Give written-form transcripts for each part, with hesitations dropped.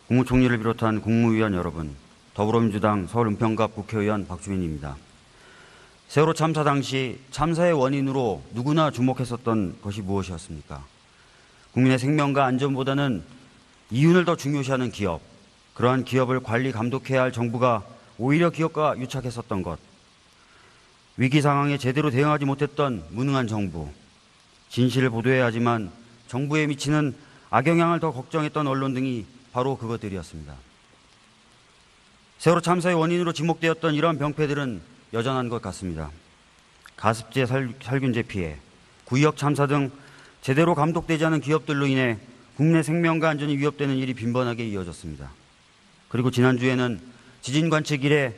국무총리를 비롯한 국무위원 여러분, 더불어민주당 서울 은평갑 국회의원 박주민입니다. 세월호 참사 당시 참사의 원인으로 누구나 주목했었던 것이 무엇이었습니까? 국민의 생명과 안전보다는 이윤을 더 중요시하는 기업, 그러한 기업을 관리 감독해야 할 정부가 오히려 기업과 유착했었던 것, 위기 상황에 제대로 대응하지 못했던 무능한 정부, 진실을 보도해야 하지만 정부에 미치는 악영향을 더 걱정했던 언론 등이 바로 그것들이었습니다. 세월호 참사의 원인으로 지목되었던 이러한 병폐들은 여전한 것 같습니다. 가습제 살균제 피해, 구의역 참사 등 제대로 감독되지 않은 기업들로 인해 국내 생명과 안전이 위협되는 일이 빈번하게 이어졌습니다. 그리고 지난주에는 지진 관측 이래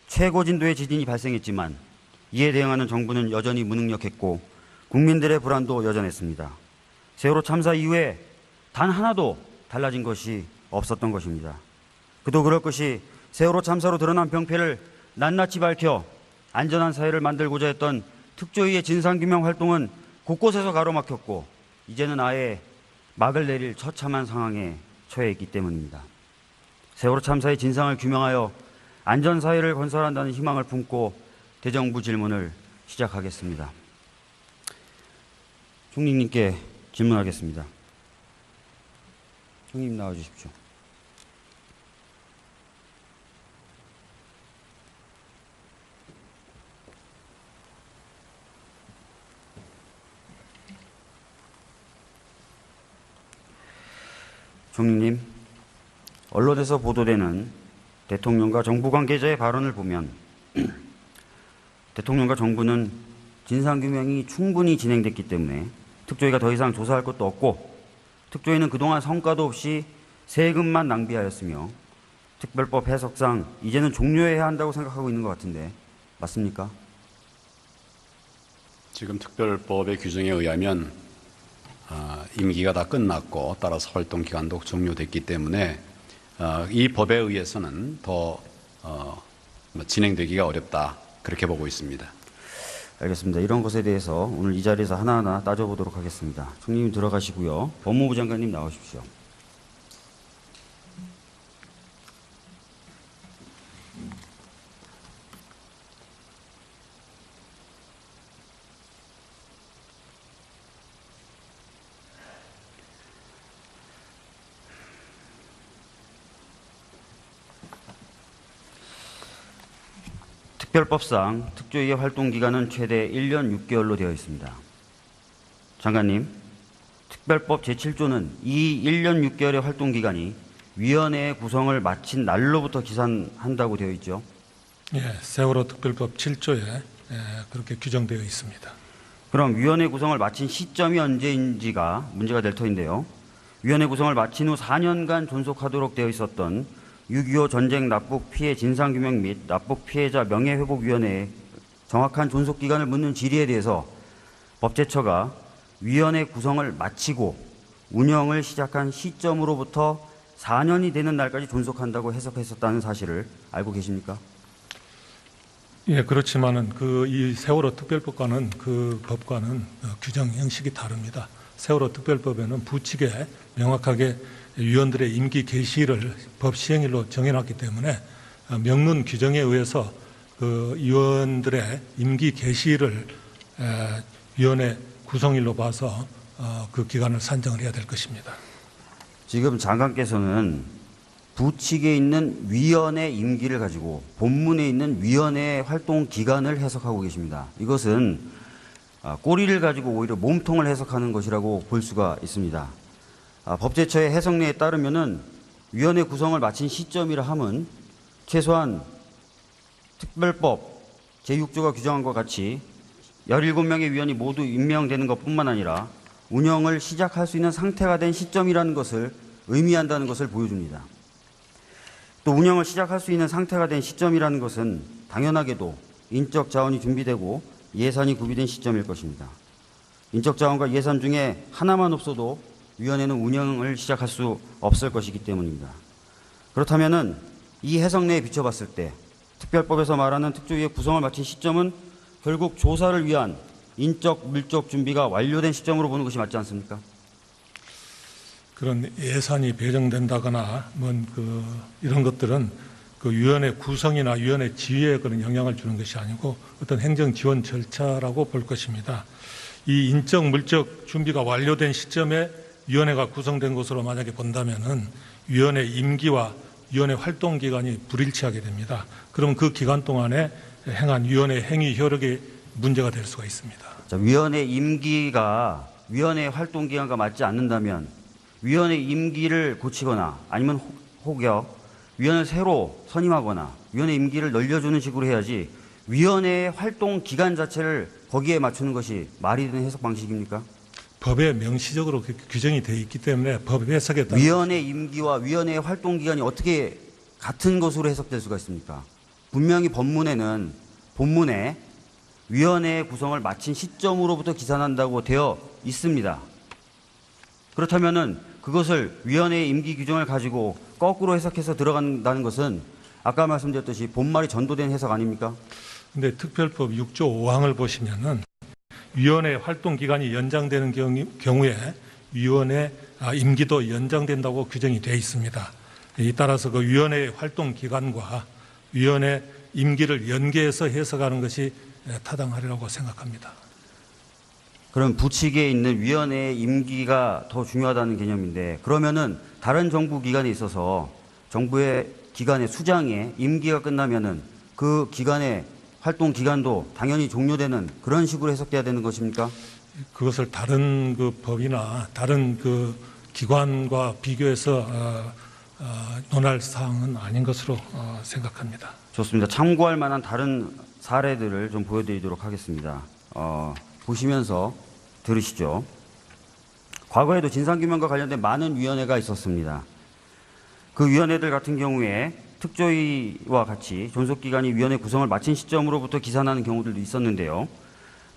최고 진도의 지진이 발생했지만 이에 대응하는 정부는 여전히 무능력했고 국민들의 불안도 여전했습니다. 세월호 참사 이후에 단 하나도 달라진 것이 없었던 것입니다. 그도 그럴 것이 세월호 참사로 드러난 병폐를 낱낱이 밝혀 안전한 사회를 만들고자 했던 특조위의 진상규명 활동은 곳곳에서 가로막혔고 이제는 아예 막을 내릴 처참한 상황에 처해 있기 때문입니다. 세월호 참사의 진상을 규명하여 안전사회를 건설한다는 희망을 품고 대정부 질문을 시작하겠습니다. 총리님께 질문하겠습니다. 총리님 나와주십시오. 총리님, 언론에서 보도되는 대통령과 정부 관계자의 발언을 보면 대통령과 정부는 진상규명이 충분히 진행됐기 때문에 특조위가 더 이상 조사할 것도 없고 특조위는 그동안 성과도 없이 세금만 낭비하였으며 특별법 해석상 이제는 종료해야 한다고 생각하고 있는 것 같은데 맞습니까? 지금 특별법의 규정에 의하면 임기가 다 끝났고 따라서 활동 기간도 종료됐기 때문에 이 법에 의해서는 더 진행되기가 어렵다 그렇게 보고 있습니다. 알겠습니다. 이런 것에 대해서 오늘 이 자리에서 하나하나 따져보도록 하겠습니다. 총리님 들어가시고요. 법무부 장관님 나오십시오. 특별법상 특조위의 활동 기간은 최대 1년 6개월로 되어 있습니다. 장관님, 특별법 제7조는 이 1년 6개월의 활동 기간이 위원회의 구성을 마친 날로부터 기산한다고 되어 있죠. 예, 세월호 특별법 7조에 그렇게 규정되어 있습니다. 그럼 위원회 구성을 마친 시점이 언제인지가 문제가 될 터인데요. 위원회 구성을 마친 후 4년간 존속하도록 되어 있었던 6.25 전쟁 납북 피해 진상규명 및 납북 피해자 명예회복위원회의 정확한 존속 기간을 묻는 질의에 대해서 법제처가 위원회 구성을 마치고 운영을 시작한 시점으로부터 4년이 되는 날까지 존속한다고 해석했었다는 사실을 알고 계십니까? 예, 그렇지만은 이 세월호 특별법과는 그 법과는 규정 형식이 다릅니다. 세월호 특별법에는 부칙에 명확하게 위원들의 임기 개시일을 법 시행일로 정해놨기 때문에 명문 규정에 의해서 그 위원들의 임기 개시일을 위원회 구성일로 봐서 그 기간을 산정을 해야 될 것입니다. 지금 장관께서는 부칙에 있는 위원회 임기를 가지고 본문에 있는 위원회 활동 기간을 해석하고 계십니다. 이것은 꼬리를 가지고 오히려 몸통을 해석하는 것이라고 볼 수가 있습니다. 법제처의 해석례에 따르면은 위원회 구성을 마친 시점이라 함은 최소한 특별법 제6조가 규정한 것 같이 17명의 위원이 모두 임명되는 것뿐만 아니라 운영을 시작할 수 있는 상태가 된 시점이라는 것을 의미한다는 것을 보여줍니다. 또 운영을 시작할 수 있는 상태가 된 시점이라는 것은 당연하게도 인적 자원이 준비되고 예산이 구비된 시점일 것입니다. 인적 자원과 예산 중에 하나만 없어도 위원회는 운영을 시작할 수 없을 것이기 때문입니다. 그렇다면은 이 해석내에 비춰봤을 때 특별법에서 말하는 특조위의 구성을 마친 시점은 결국 조사를 위한 인적, 물적 준비가 완료된 시점으로 보는 것이 맞지 않습니까? 그런 예산이 배정된다거나 이런 것들은 그 위원회 구성이나 위원회 지위에 그런 영향을 주는 것이 아니고 어떤 행정 지원 절차라고 볼 것입니다. 이 인적 물적 준비가 완료된 시점에 위원회가 구성된 것으로 만약에 본다면은 위원회 임기와 위원회 활동 기간이 불일치하게 됩니다. 그럼 그 기간 동안에 행한 위원회 행위 효력이 문제가 될 수가 있습니다. 자, 위원회 임기가 위원회 활동 기간과 맞지 않는다면 위원회 임기를 고치거나 아니면 혹여 위원회를 새로 선임하거나 위원회 임기를 늘려주는 식으로 해야지 위원회의 활동 기간 자체를 거기에 맞추는 것이 말이 되는 해석 방식입니까? 법에 명시적으로 규정이 되어 있기 때문에 법 해석에 따라 위원회 임기와 위원회의 활동 기간이 어떻게 같은 것으로 해석될 수가 있습니까? 분명히 본문에 위원회의 구성을 마친 시점으로부터 기산한다고 되어 있습니다. 그렇다면은 그것을 위원회의 임기 규정을 가지고 거꾸로 해석해서 들어간다는 것은 아까 말씀드렸듯이 본말이 전도된 해석 아닙니까? 근데 특별법 6조 5항을 보시면은 위원회 활동 기간이 연장되는 경우에 위원회 임기도 연장된다고 규정이 되어 있습니다. 이 따라서 그 위원회 활동 기간과 위원회 임기를 연계해서 해석하는 것이 타당하리라고 생각합니다. 그럼 부칙에 있는 위원회의 임기가 더 중요하다는 개념인데 그러면은 다른 정부 기관에 있어서 정부의 기관의 수장의 임기가 끝나면은 그 기관의 활동 기간도 당연히 종료되는 그런 식으로 해석돼야 되는 것입니까? 그것을 다른 그 법이나 다른 그 기관과 비교해서 논할 사항은 아닌 것으로 생각합니다. 좋습니다. 참고할 만한 다른 사례들을 좀 보여드리도록 하겠습니다. 보시면서 들으시죠. 과거에도 진상규명과 관련된 많은 위원회가 있었습니다. 그 위원회들 같은 경우에 특조위와 같이 존속기관이 위원회 구성을 마친 시점으로부터 기산하는 경우들도 있었는데요.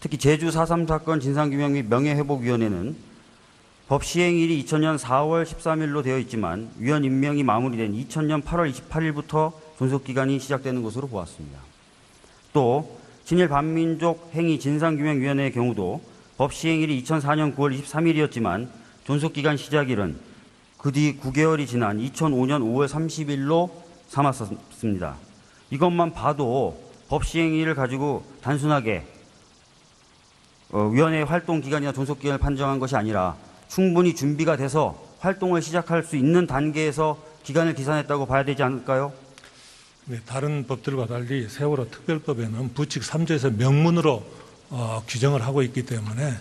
특히 제주 4.3 사건 진상규명 및 명예회복위원회는 법 시행일이 2000년 4월 13일로 되어 있지만 위원 임명이 마무리된 2000년 8월 28일부터 존속기간이 시작되는 것으로 보았습니다. 또 친일 반민족 행위 진상규명위원회의 경우도 법 시행일이 2004년 9월 23일이었지만 존속기간 시작일은 그 뒤 9개월이 지난 2005년 5월 30일로 삼았습니다. 이것만 봐도 법 시행일을 가지고 단순하게 위원회의 활동 기간이나 존속 기간을 판정한 것이 아니라 충분히 준비가 돼서 활동을 시작할 수 있는 단계에서 기간을 기산했다고 봐야 되지 않을까요? 네, 다른 법들과 달리 세월호 특별법에는 부칙 3조에서 명문으로 규정을 하고 있기 때문에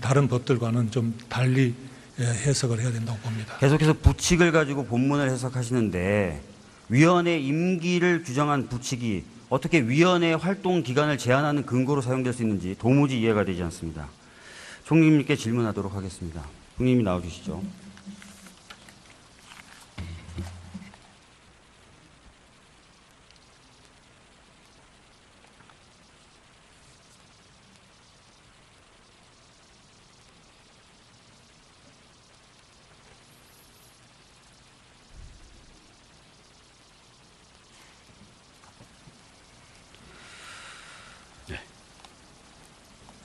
다른 법들과는 좀 달리 해석을 해야 된다고 봅니다. 계속해서 부칙을 가지고 본문을 해석하시는데 위원회 임기를 규정한 부칙이 어떻게 위원회 활동 기간을 제한하는 근거로 사용될 수 있는지 도무지 이해가 되지 않습니다. 총리님께 질문하도록 하겠습니다. 총리님이 나와주시죠.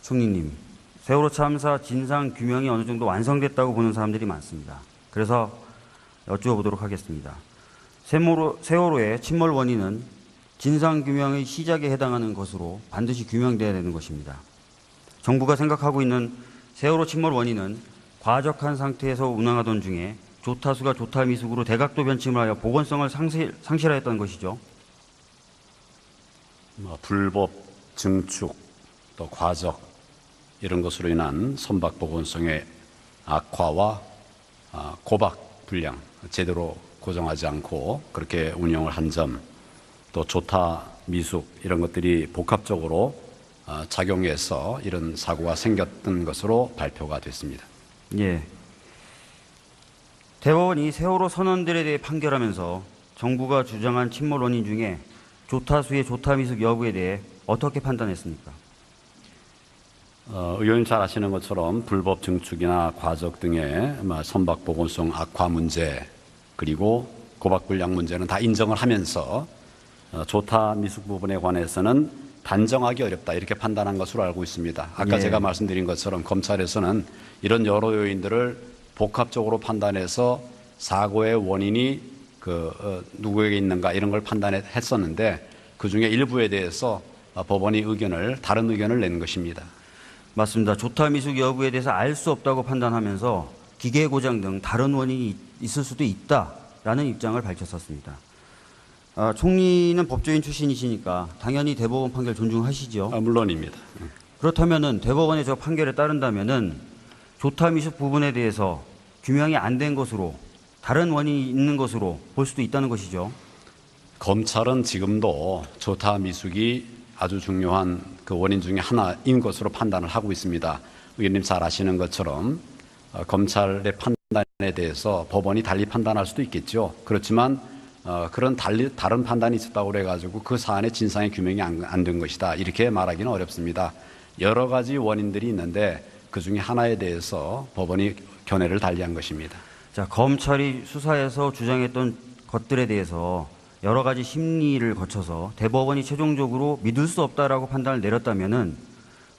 총리님, 세월호 참사 진상 규명이 어느 정도 완성됐다고 보는 사람들이 많습니다. 그래서 여쭈어보도록 하겠습니다. 세월호의 침몰 원인은 진상 규명의 시작에 해당하는 것으로 반드시 규명돼야 되는 것입니다. 정부가 생각하고 있는 세월호 침몰 원인은 과적한 상태에서 운항하던 중에 조타수가 조타 미숙으로 대각도 변침을 하여 보건성을 상실하였다는 것이죠. 불법 증축 또 과적 이런 것으로 인한 선박 보건성의 악화와 고박 불량 제대로 고정하지 않고 그렇게 운영을 한 점, 또 조타 미숙 이런 것들이 복합적으로 작용해서 이런 사고가 생겼던 것으로 발표가 됐습니다. 예. 대법원이 세월호 선원들에 대해 판결하면서 정부가 주장한 침몰 원인 중에 조타수의 조타 미숙 여부에 대해 어떻게 판단했습니까? 의원님 잘 아시는 것처럼 불법 증축이나 과적 등의 선박 보건성 악화 문제 그리고 고박 불량 문제는 다 인정을 하면서 조타 미숙 부분에 관해서는 단정하기 어렵다 이렇게 판단한 것으로 알고 있습니다. 아까 예. 제가 말씀드린 것처럼 검찰에서는 이런 여러 요인들을 복합적으로 판단해서 사고의 원인이 누구에게 있는가 이런 걸 판단했었는데 그중에 일부에 대해서 법원이 다른 의견을 낸 것입니다. 맞습니다. 조타 미숙 여부에 대해서 알 수 없다고 판단하면서 기계 고장 등 다른 원인이 있을 수도 있다라는 입장을 밝혔었습니다. 총리는 법조인 출신이시니까 당연히 대법원 판결 존중하시죠? 물론입니다. 그렇다면은 대법원의 저 판결에 따른다면은 조타 미숙 부분에 대해서 규명이 안 된 것으로 다른 원인이 있는 것으로 볼 수도 있다는 것이죠. 검찰은 지금도 조타 미숙이 아주 중요한 그 원인 중에 하나인 것으로 판단을 하고 있습니다. 의원님 잘 아시는 것처럼 검찰의 판단에 대해서 법원이 달리 판단할 수도 있겠죠. 그렇지만 그런 다른 판단이 있었다고 해가지고 그 사안의 진상의 규명이 안 된 것이다. 이렇게 말하기는 어렵습니다. 여러 가지 원인들이 있는데 그 중에 하나에 대해서 법원이 견해를 달리한 것입니다. 자, 검찰이 수사에서 주장했던 것들에 대해서 여러 가지 심리를 거쳐서 대법원이 최종적으로 믿을 수 없다라고 판단을 내렸다면은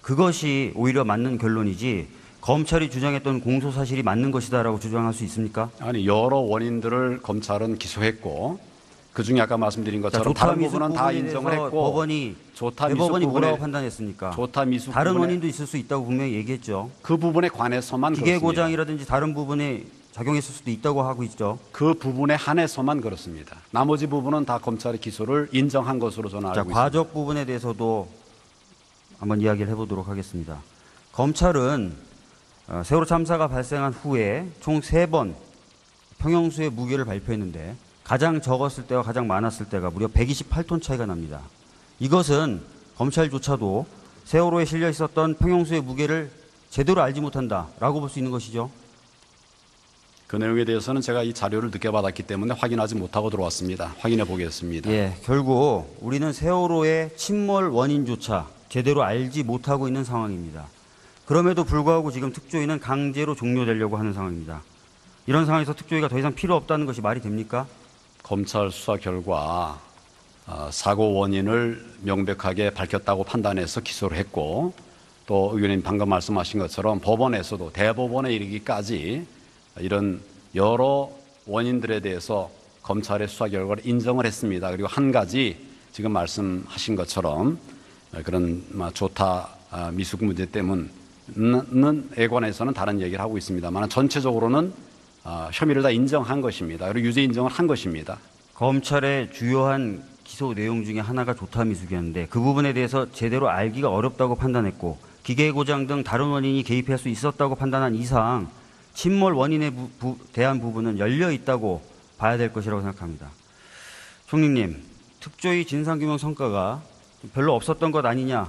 그것이 오히려 맞는 결론이지 검찰이 주장했던 공소 사실이 맞는 것이다라고 주장할 수 있습니까? 아니, 여러 원인들을 검찰은 기소했고 그 중에 아까 말씀드린 것처럼 조타 다른 미숙 부분은 다 부분에 인정을 대해서 했고 대법원이 뭐라고 판단했습니까? 조타 미숙 다른 부분에 원인도 있을 수 있다고 분명히 얘기했죠. 그 부분에 관해서만 기계 그렇습니다. 고장이라든지 다른 부분에 작용했을 수도 있다고 하고 있죠. 그 부분에 한해서만 그렇습니다. 나머지 부분은 다 검찰의 기소를 인정한 것으로 저는 알고 있습니다. 과적 부분에 대해서도 한번 이야기를 해보도록 하겠습니다. 검찰은 세월호 참사가 발생한 후에 총 3번 평형수의 무게를 발표했는데 가장 적었을 때와 가장 많았을 때가 무려 128톤 차이가 납니다. 이것은 검찰조차도 세월호에 실려 있었던 평형수의 무게를 제대로 알지 못한다라고 볼 수 있는 것이죠. 그 내용에 대해서는 제가 이 자료를 늦게 받았기 때문에 확인하지 못하고 들어왔습니다. 확인해 보겠습니다. 예, 결국 우리는 세월호의 침몰 원인조차 제대로 알지 못하고 있는 상황입니다. 그럼에도 불구하고 지금 특조위는 강제로 종료되려고 하는 상황입니다. 이런 상황에서 특조위가 더 이상 필요 없다는 것이 말이 됩니까? 검찰 수사 결과 사고 원인을 명백하게 밝혔다고 판단해서 기소를 했고 또 의원님 방금 말씀하신 것처럼 법원에서도 대법원에 이르기까지 이런 여러 원인들에 대해서 검찰의 수사 결과를 인정을 했습니다. 그리고 한 가지 지금 말씀하신 것처럼 그런 조타 미숙 문제 때문에 관해서는 다른 얘기를 하고 있습니다만 전체적으로는 혐의를 다 인정한 것입니다. 그리고 유죄 인정을 한 것입니다. 검찰의 주요한 기소 내용 중에 하나가 조타 미숙이었는데 그 부분에 대해서 제대로 알기가 어렵다고 판단했고 기계 고장 등 다른 원인이 개입할 수 있었다고 판단한 이상 침몰 원인에 대한 부분은 열려 있다고 봐야 될 것이라고 생각합니다. 총리님, 특조위 진상규명 성과가 별로 없었던 것 아니냐라고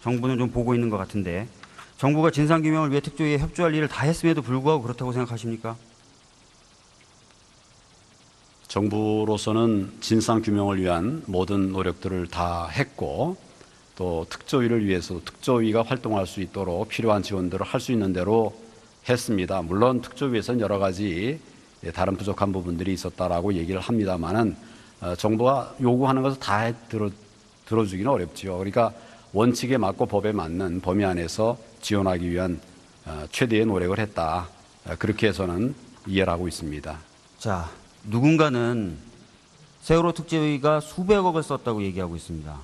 정부는 좀 보고 있는 것 같은데 정부가 진상규명을 위해 특조위에 협조할 일을 다 했음에도 불구하고 그렇다고 생각하십니까? 정부로서는 진상규명을 위한 모든 노력들을 다 했고 또 특조위를 위해서 특조위가 활동할 수 있도록 필요한 지원들을 할 수 있는 대로 했습니다. 물론 특조위에서는 여러 가지 다른 부족한 부분들이 있었다라고 얘기를 합니다만은 정부가 요구하는 것을 다 들어주기는 어렵지요. 그러니까 원칙에 맞고 법에 맞는 범위 안에서 지원하기 위한 최대의 노력을 했다. 그렇게 해서는 이해를 하고 있습니다. 자, 누군가는 세월호 특조위가 수백억을 썼다고 얘기하고 있습니다.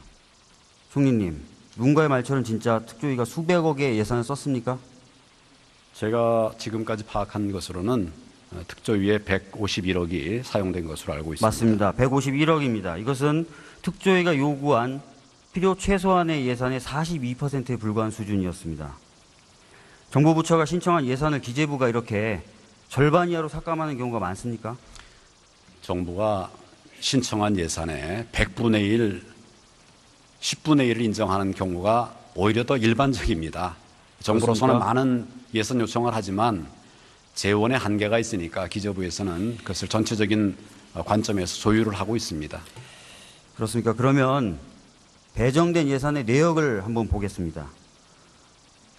총리님, 누군가의 말처럼 진짜 특조위가 수백억의 예산을 썼습니까? 제가 지금까지 파악한 것으로는 특조위에 151억이 사용된 것으로 알고 있습니다. 맞습니다. 151억입니다. 이것은 특조위가 요구한 필요 최소한의 예산의 42%에 불과한 수준이었습니다. 정부 부처가 신청한 예산을 기재부가 이렇게 절반 이하로 삭감하는 경우가 많습니까? 정부가 신청한 예산의 100분의 1, 10분의 1을 인정하는 경우가 오히려 더 일반적입니다. 정부로서는 그렇습니까? 많은 예산 요청을 하지만 재원의 한계가 있으니까 기재부에서는 그것을 전체적인 관점에서 조율을 하고 있습니다. 그렇습니까? 그러면 배정된 예산의 내역을 한번 보겠습니다.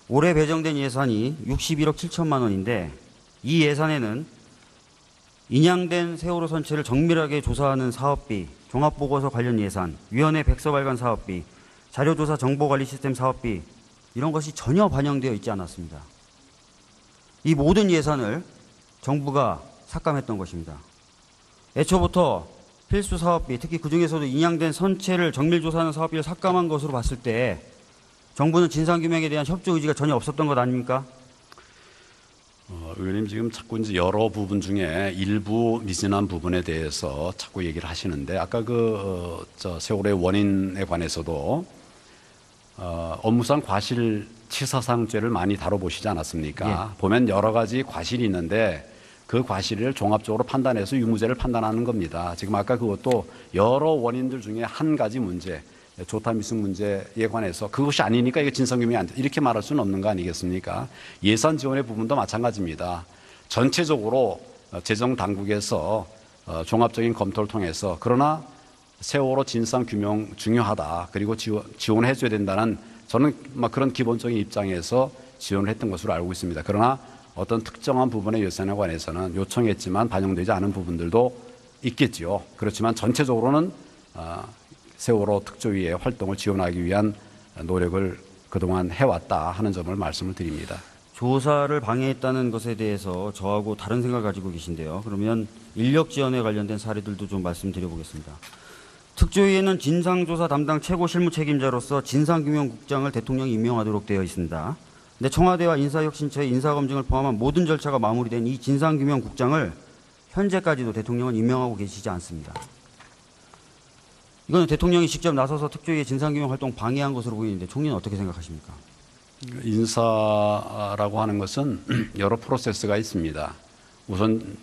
올해 배정된 예산이 61억 7천만 원인데 이 예산에는 인양된 세월호 선체를 정밀하게 조사하는 사업비, 종합보고서 관련 예산, 위원회 백서 발간 사업비, 자료조사 정보관리 시스템 사업비 이런 것이 전혀 반영되어 있지 않았습니다. 이 모든 예산을 정부가 삭감했던 것입니다. 애초부터 필수 사업비, 특히 그중에서도 인양된 선체를 정밀조사하는 사업비를 삭감한 것으로 봤을 때 정부는 진상규명에 대한 협조 의지가 전혀 없었던 것 아닙니까? 의원님 지금 자꾸 이제 여러 부분 중에 일부 미진한 부분에 대해서 자꾸 얘기를 하시는데 아까 세월의 원인에 관해서도 업무상 과실치사상죄를 많이 다뤄보시지 않았습니까? 예. 보면 여러 가지 과실이 있는데 그 과실을 종합적으로 판단해서 유무죄를 판단하는 겁니다. 지금 아까 그것도 여러 원인들 중에 한 가지 문제, 조타 미숙 문제에 관해서 그것이 아니니까 이게 진상규명이 안 돼. 이렇게 말할 수는 없는 거 아니겠습니까? 예산 지원의 부분도 마찬가지입니다. 전체적으로 재정 당국에서 종합적인 검토를 통해서 그러나 세월호 진상규명 중요하다. 그리고 지원해 줘야 된다는 저는 그런 기본적인 입장에서 지원을 했던 것으로 알고 있습니다. 그러나 어떤 특정한 부분의 예산에 관해서는 요청했지만 반영되지 않은 부분들도 있겠지요. 그렇지만 전체적으로는 세월호 특조위의 활동을 지원하기 위한 노력을 그동안 해왔다 하는 점을 말씀을 드립니다. 조사를 방해했다는 것에 대해서 저하고 다른 생각을 가지고 계신데요. 그러면 인력 지원에 관련된 사례들도 좀 말씀드려보겠습니다. 특조위에는 진상조사 담당 최고 실무 책임자로서 진상규명국장을 대통령이 임명하도록 되어 있습니다. 근데 청와대와 인사혁신처의 인사검증을 포함한 모든 절차가 마무리된 이 진상규명국장을 현재까지도 대통령은 임명하고 계시지 않습니다. 이거는 대통령이 직접 나서서 특조위의 진상규명 활동 방해한 것으로 보이는데 총리는 어떻게 생각하십니까? 인사라고 하는 것은 여러 프로세스가 있습니다. 우선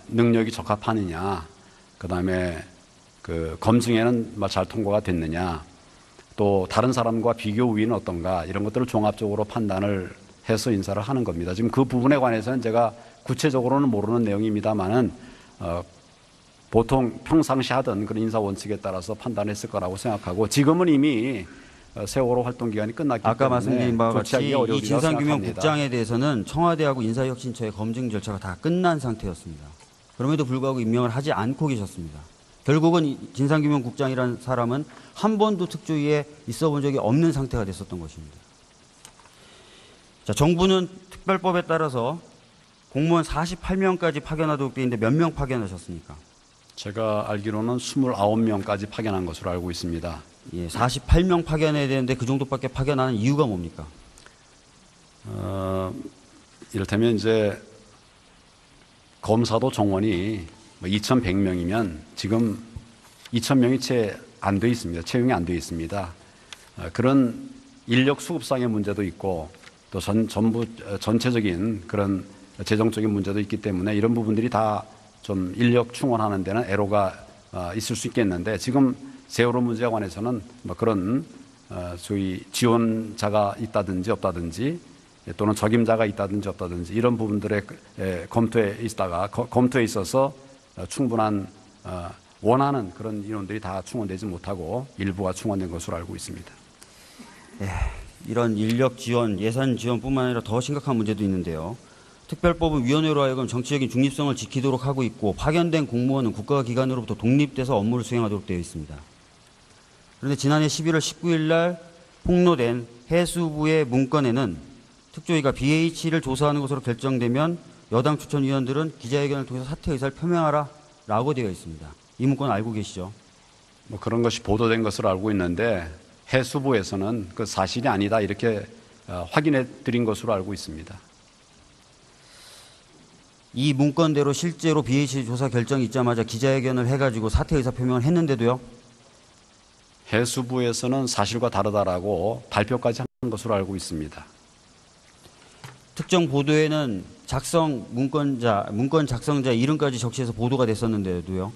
능력이 적합하느냐, 그다음에 그 검증에는 잘 통과가 됐느냐, 또 다른 사람과 비교 우위는 어떤가 이런 것들을 종합적으로 판단을 해서 인사를 하는 겁니다. 지금 그 부분에 관해서는 제가 구체적으로는 모르는 내용입니다만은 보통 평상시 하던 그런 인사 원칙에 따라서 판단했을 거라고 생각하고 지금은 이미 세월호 활동 기간이 끝났기 아까 때문에 말씀드린 바와 같이 이 진상규명국장에 생각합니다. 대해서는 청와대하고 인사혁신처의 검증 절차가 다 끝난 상태였습니다. 그럼에도 불구하고 임명을 하지 않고 계셨습니다. 결국은 이 진상규명국장이라는 사람은 한 번도 특조위에 있어 본 적이 없는 상태가 됐었던 것입니다. 자, 정부는 특별법에 따라서 공무원 48명까지 파견하도록 되어 있는데 몇 명 파견하셨습니까? 제가 알기로는 29명까지 파견한 것으로 알고 있습니다. 예, 48명 파견해야 되는데 그 정도밖에 파견하는 이유가 뭡니까? 이를테면 이제 검사도 정원이 2,100명이면 지금 2,000명이 채 안 돼 있습니다. 채용이 안 돼 있습니다. 그런 인력 수급상의 문제도 있고 또 전부 전체적인 그런 재정적인 문제도 있기 때문에 이런 부분들이 다 좀 인력 충원하는 데는 애로가 있을 수 있겠는데 지금 세월호 문제에 관해서는 그런 소위 지원자가 있다든지 없다든지 또는 적임자가 있다든지 없다든지 이런 부분들의 검토에 있어서 충분한 원하는 그런 인원들이 다 충원되지 못하고 일부가 충원된 것으로 알고 있습니다. 이런 인력 지원, 예산 지원뿐만 아니라 더 심각한 문제도 있는데요. 특별법은 위원회로 하여금 정치적인 중립성을 지키도록 하고 있고 파견된 공무원은 국가기관으로부터 독립돼서 업무를 수행하도록 되어 있습니다. 그런데 지난해 11월 19일 날 폭로된 해수부의 문건에는 특조위가 BH를 조사하는 것으로 결정되면 여당 추천위원들은 기자회견을 통해서 사퇴 의사를 표명하라 라고 되어 있습니다. 이 문건 알고 계시죠? 그런 것이 보도된 것으로 알고 있는데 해수부에서는 그 사실이 아니다 이렇게 확인해 드린 것으로 알고 있습니다. 이 문건대로 실제로 BH 조사 결정이 있자마자 기자회견을 해가지고 사퇴 의사 표명을 했는데도요. 해수부에서는 사실과 다르다라고 발표까지 한 것으로 알고 있습니다. 특정 보도에는 문건 작성자 이름까지 적시해서 보도가 됐었는데도요.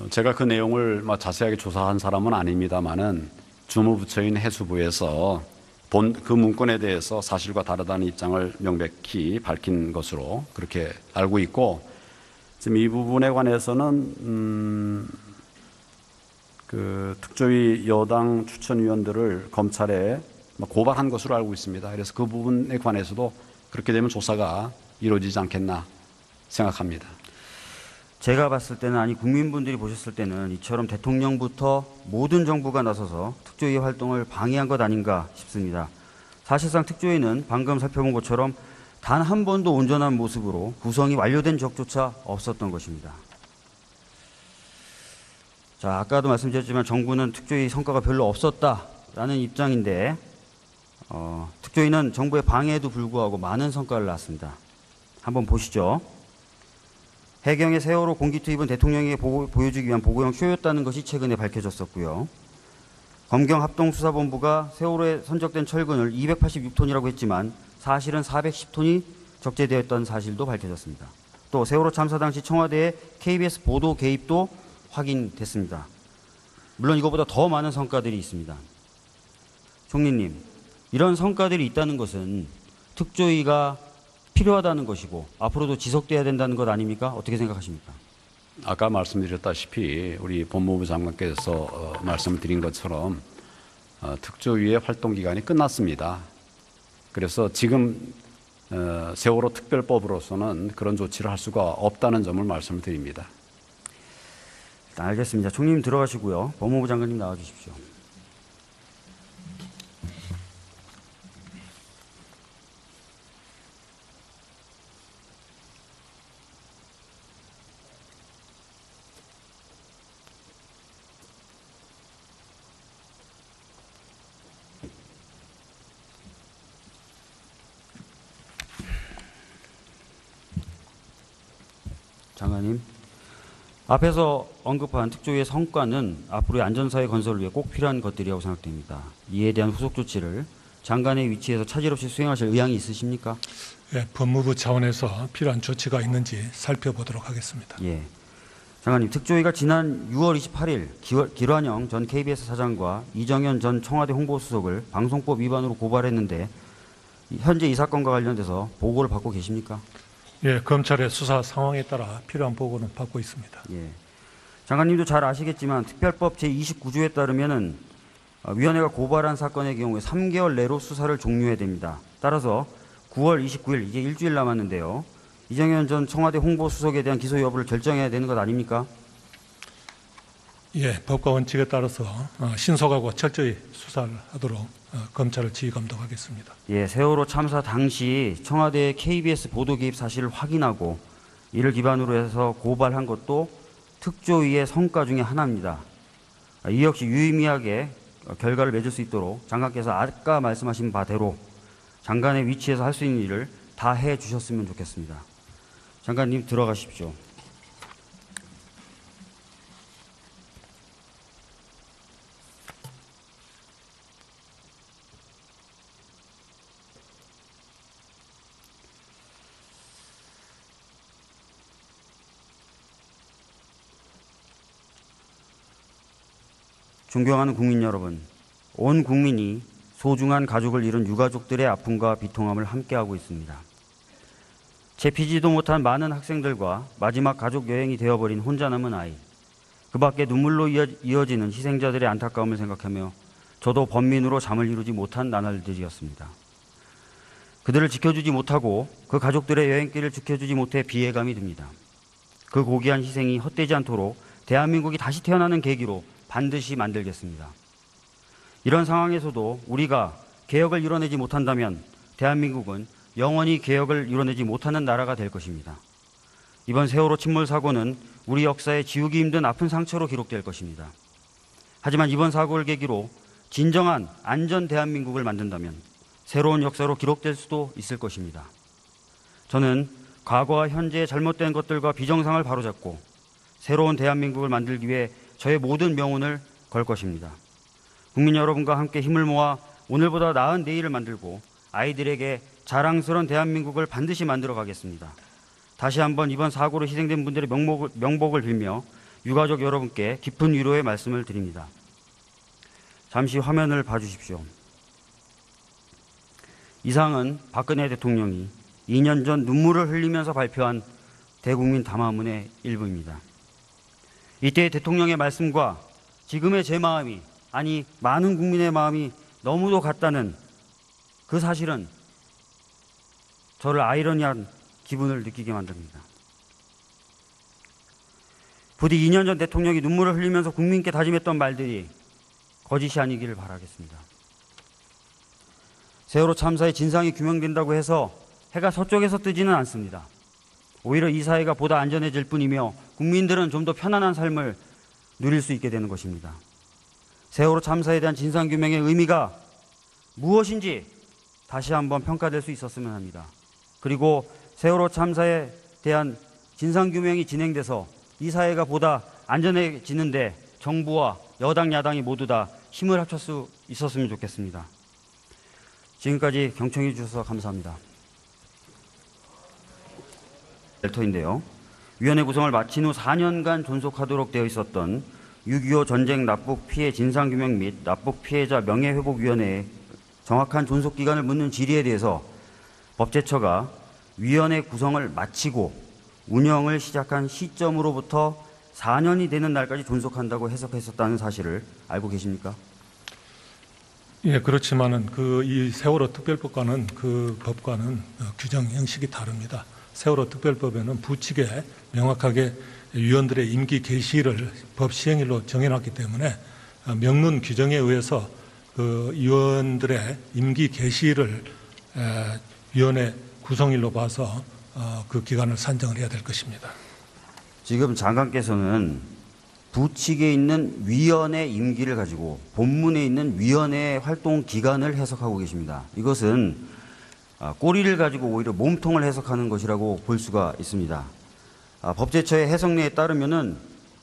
제가 그 내용을 자세하게 조사한 사람은 아닙니다만은 주무부처인 해수부에서 그 문건에 대해서 사실과 다르다는 입장을 명백히 밝힌 것으로 그렇게 알고 있고 지금 이 부분에 관해서는 그 특조위 여당 추천위원들을 검찰에 고발한 것으로 알고 있습니다. 그래서 그 부분에 관해서도 그렇게 되면 조사가 이루어지지 않겠나 생각합니다. 제가 봤을 때는 아니 국민분들이 보셨을 때는 이처럼 대통령부터 모든 정부가 나서서 특조위 활동을 방해한 것 아닌가 싶습니다. 사실상 특조위는 방금 살펴본 것처럼 단 한 번도 온전한 모습으로 구성이 완료된 적조차 없었던 것입니다. 자, 아까도 말씀드렸지만 정부는 특조위 성과가 별로 없었다라는 입장인데 특조위는 정부의 방해에도 불구하고 많은 성과를 낳았습니다. 한번 보시죠. 해경의 세월호 공기 투입은 대통령에게 보여주기 위한 보고용 쇼였다는 것이 최근에 밝혀졌었고요. 검경합동수사본부가 세월호에 선적된 철근을 286톤이라고 했지만 사실은 410톤이 적재되었던 사실도 밝혀졌습니다. 또 세월호 참사 당시 청와대의 KBS 보도 개입도 확인됐습니다. 물론 이것보다 더 많은 성과들이 있습니다. 총리님, 이런 성과들이 있다는 것은 특조위가 필요하다는 것이고 앞으로도 지속돼야 된다는 것 아닙니까? 어떻게 생각하십니까? 아까 말씀드렸다시피 우리 법무부 장관께서 말씀드린 것처럼 특조위의 활동 기간이 끝났습니다. 그래서 지금 세월호 특별법으로서는 그런 조치를 할 수가 없다는 점을 말씀을 드립니다. 알겠습니다. 총리님 들어가시고요. 법무부 장관님 나와 주십시오. 장관님, 앞에서 언급한 특조위의 성과는 앞으로의 안전사회 건설을 위해 꼭 필요한 것들이라고 생각됩니다. 이에 대한 후속 조치를 장관의 위치에서 차질 없이 수행하실 의향이 있으십니까? 예, 법무부 차원에서 필요한 조치가 있는지 살펴보도록 하겠습니다. 예. 장관님, 특조위가 지난 6월 28일 길환영 전 KBS 사장과 이정현 전 청와대 홍보수석을 방송법 위반으로 고발했는데 현재 이 사건과 관련돼서 보고를 받고 계십니까? 예, 검찰의 수사 상황에 따라 필요한 보고는 받고 있습니다. 예. 장관님도 잘 아시겠지만 특별법 제29조에 따르면은 위원회가 고발한 사건의 경우에 3개월 내로 수사를 종료해야 됩니다. 따라서 9월 29일 이제 일주일 남았는데요. 이정현 전 청와대 홍보수석에 대한 기소 여부를 결정해야 되는 것 아닙니까? 예, 법과 원칙에 따라서 신속하고 철저히 수사를 하도록 검찰을 지휘 감독하겠습니다. 예, 세월호 참사 당시 청와대의 KBS 보도 개입 사실을 확인하고 이를 기반으로 해서 고발한 것도 특조위의 성과 중에 하나입니다. 이 역시 유의미하게 결과를 맺을 수 있도록 장관께서 아까 말씀하신 바대로 장관의 위치에서 할 수 있는 일을 다 해주셨으면 좋겠습니다. 장관님 들어가십시오. 존경하는 국민 여러분, 온 국민이 소중한 가족을 잃은 유가족들의 아픔과 비통함을 함께하고 있습니다. 채피지도 못한 많은 학생들과 마지막 가족 여행이 되어버린 혼자 남은 아이, 그 밖에 눈물로 이어지는 희생자들의 안타까움을 생각하며 저도 범민으로 잠을 이루지 못한 나날들이었습니다. 그들을 지켜주지 못하고 그 가족들의 여행길을 지켜주지 못해 비애감이 듭니다. 그 고귀한 희생이 헛되지 않도록 대한민국이 다시 태어나는 계기로 반드시 만들겠습니다. 이런 상황에서도 우리가 개혁을 이뤄내지 못한다면 대한민국은 영원히 개혁을 이뤄내지 못하는 나라가 될 것입니다. 이번 세월호 침몰 사고는 우리 역사에 지우기 힘든 아픈 상처로 기록될 것입니다. 하지만 이번 사고를 계기로 진정한 안전 대한민국을 만든다면 새로운 역사로 기록될 수도 있을 것입니다. 저는 과거와 현재의 잘못된 것들과 비정상을 바로잡고 새로운 대한민국을 만들기 위해 저의 모든 명운을 걸 것입니다. 국민 여러분과 함께 힘을 모아 오늘보다 나은 내일을 만들고 아이들에게 자랑스러운 대한민국을 반드시 만들어 가겠습니다. 다시 한번 이번 사고로 희생된 분들의 명복을 빌며 유가족 여러분께 깊은 위로의 말씀을 드립니다. 잠시 화면을 봐주십시오. 이상은 박근혜 대통령이 2년 전 눈물을 흘리면서 발표한 대국민 담화문의 일부입니다. 이때 대통령의 말씀과 지금의 제 마음이, 아니 많은 국민의 마음이 너무도 같다는 그 사실은 저를 아이러니한 기분을 느끼게 만듭니다. 부디 2년 전 대통령이 눈물을 흘리면서 국민께 다짐했던 말들이 거짓이 아니기를 바라겠습니다. 세월호 참사의 진상이 규명된다고 해서 해가 서쪽에서 뜨지는 않습니다. 오히려 이 사회가 보다 안전해질 뿐이며 국민들은 좀 더 편안한 삶을 누릴 수 있게 되는 것입니다. 세월호 참사에 대한 진상규명의 의미가 무엇인지 다시 한번 평가될 수 있었으면 합니다. 그리고 세월호 참사에 대한 진상규명이 진행돼서 이 사회가 보다 안전해지는데 정부와 여당, 야당이 모두 다 힘을 합칠 수 있었으면 좋겠습니다. 지금까지 경청해 주셔서 감사합니다. 델터인데요. 위원회 구성을 마친 후 4년간 존속하도록 되어 있었던 6.25 전쟁 납북 피해 진상규명 및 납북 피해자 명예회복위원회의 정확한 존속 기간을 묻는 질의에 대해서 법제처가 위원회 구성을 마치고 운영을 시작한 시점으로부터 4년이 되는 날까지 존속한다고 해석했었다는 사실을 알고 계십니까? 예, 그렇지만은 이 세월호 특별법과는 그 법과는 규정 형식이 다릅니다. 세월호 특별법에는 부칙에 명확하게 위원들의 임기 개시일을 법 시행일로 정해놨기 때문에 명문 규정에 의해서 그 위원들의 임기 개시일을 위원회 구성일로 봐서 그 기간을 산정을 해야 될 것입니다. 지금 장관께서는 부칙에 있는 위원회 임기를 가지고 본문에 있는 위원회 활동 기간을 해석하고 계십니다. 이것은 꼬리를 가지고 오히려 몸통을 해석하는 것이라고 볼 수가 있습니다. 법제처의 해석례에 따르면은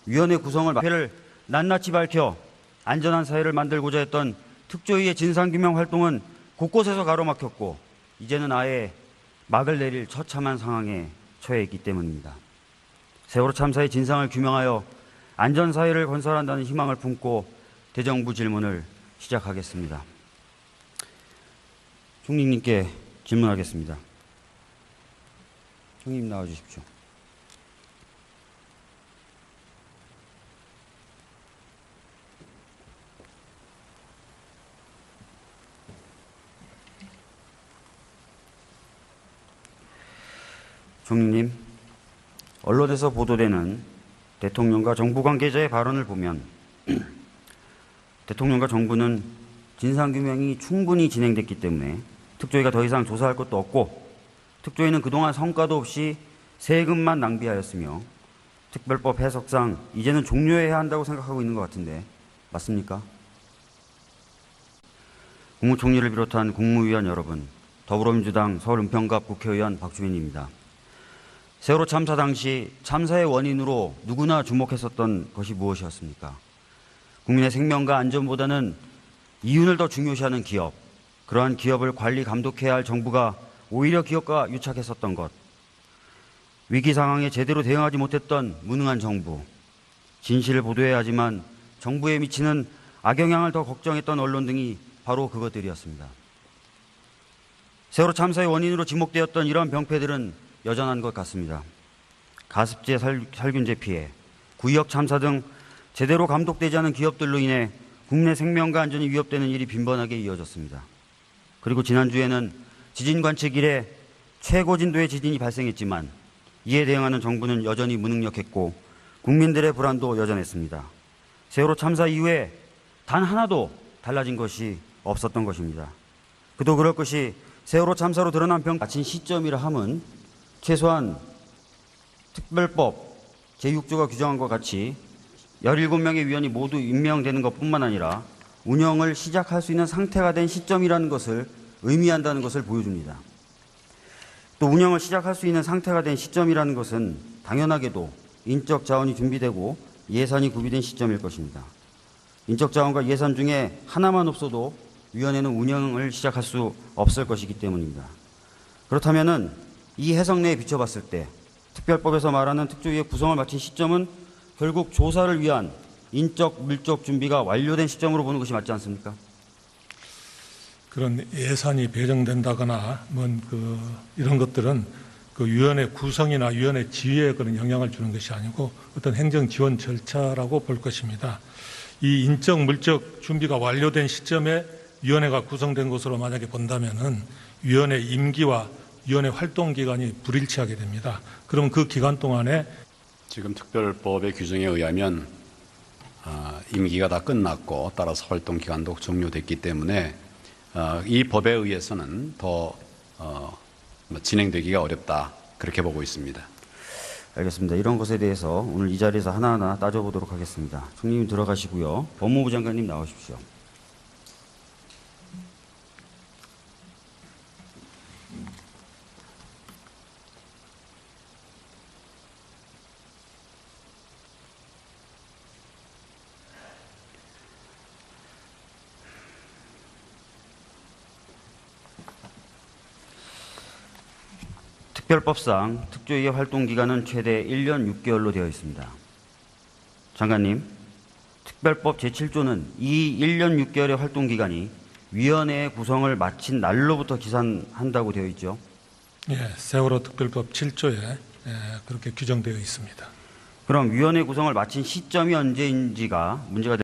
위원회 구성을 회를 낱낱이 밝혀 안전한 사회를 만들고자 했던 특조위의 진상규명 활동은 곳곳에서 가로막혔고 이제는 아예 막을 내릴 처참한 상황에 처해 있기 때문입니다. 세월호 참사의 진상을 규명하여 안전사회를 건설한다는 희망을 품고 대정부 질문을 시작하겠습니다. 총리님께 질문하겠습니다. 총리님 나와주십시오. 총리님, 언론에서 보도되는 대통령과 정부 관계자의 발언을 보면 대통령과 정부는 진상규명이 충분히 진행됐기 때문에 특조위가 더 이상 조사할 것도 없고 특조위는 그동안 성과도 없이 세금만 낭비하였으며 특별법 해석상 이제는 종료해야 한다고 생각하고 있는 것 같은데 맞습니까? 국무총리를 비롯한 국무위원 여러분, 더불어민주당 서울 은평갑 국회의원 박주민입니다. 세월호 참사 당시 참사의 원인으로 누구나 주목했었던 것이 무엇이었습니까? 국민의 생명과 안전보다는 이윤을 더 중요시하는 기업, 그러한 기업을 관리 감독해야 할 정부가 오히려 기업과 유착했었던 것, 위기 상황에 제대로 대응하지 못했던 무능한 정부, 진실을 보도해야 하지만 정부에 미치는 악영향을 더 걱정했던 언론 등이 바로 그것들이었습니다. 세월호 참사의 원인으로 지목되었던 이러한 병폐들은 여전한 것 같습니다. 가습제, 살균제 피해, 구의역 참사 등 제대로 감독되지 않은 기업들로 인해 국내 생명과 안전이 위협되는 일이 빈번하게 이어졌습니다. 그리고 지난주에는 지진 관측 이래 최고 진도의 지진이 발생했지만 이에 대응하는 정부는 여전히 무능력했고 국민들의 불안도 여전했습니다. 세월호 참사 이후에 단 하나도 달라진 것이 없었던 것입니다. 그도 그럴 것이 세월호 참사로 드러난 병 마친 시점이라 함은 최소한 특별법 제6조가 규정한 것 같이 17명의 위원이 모두 임명되는 것뿐만 아니라 운영을 시작할 수 있는 상태가 된 시점이라는 것을 의미한다는 것을 보여줍니다. 또 운영을 시작할 수 있는 상태가 된 시점이라는 것은 당연하게도 인적 자원이 준비되고 예산이 구비된 시점일 것입니다. 인적 자원과 예산 중에 하나만 없어도 위원회는 운영을 시작할 수 없을 것이기 때문입니다. 그렇다면은 이 해석내에 비춰봤을 때 특별법에서 말하는 특조위의 구성을 마친 시점은 결국 조사를 위한 인적, 물적 준비가 완료된 시점으로 보는 것이 맞지 않습니까? 그런 예산이 배정된다거나 이런 것들은 그 위원회 구성이나 위원회 지휘에 그런 영향을 주는 것이 아니고 어떤 행정 지원 절차라고 볼 것입니다. 이 인적, 물적 준비가 완료된 시점에 위원회가 구성된 것으로 만약에 본다면은 위원회 임기와 위원회 활동 기간이 불일치하게 됩니다. 그럼 그 기간 동안에 지금 특별법의 규정에 의하면 임기가 다 끝났고 따라서 활동 기간도 종료됐기 때문에 이 법에 의해서는 더 진행되기가 어렵다 그렇게 보고 있습니다. 알겠습니다. 이런 것에 대해서 오늘 이 자리에서 하나하나 따져보도록 하겠습니다. 총리님 들어가시고요. 법무부 장관님 나오십시오. 특별법상 특조위의 활동 기간은 최대 1년 6개월로 되어 있습니다. 장관님, 특별법 제7조는 이 1년 6개월의 활동 기간이 위원회의 구성을 마친 날로부터 기산한다고 되어 있죠. 예, 세월호 특별법 7조에 그렇게 규정되어 있습니다. 그럼 위원회 구성을 마친 시점이 언제인지가 문제가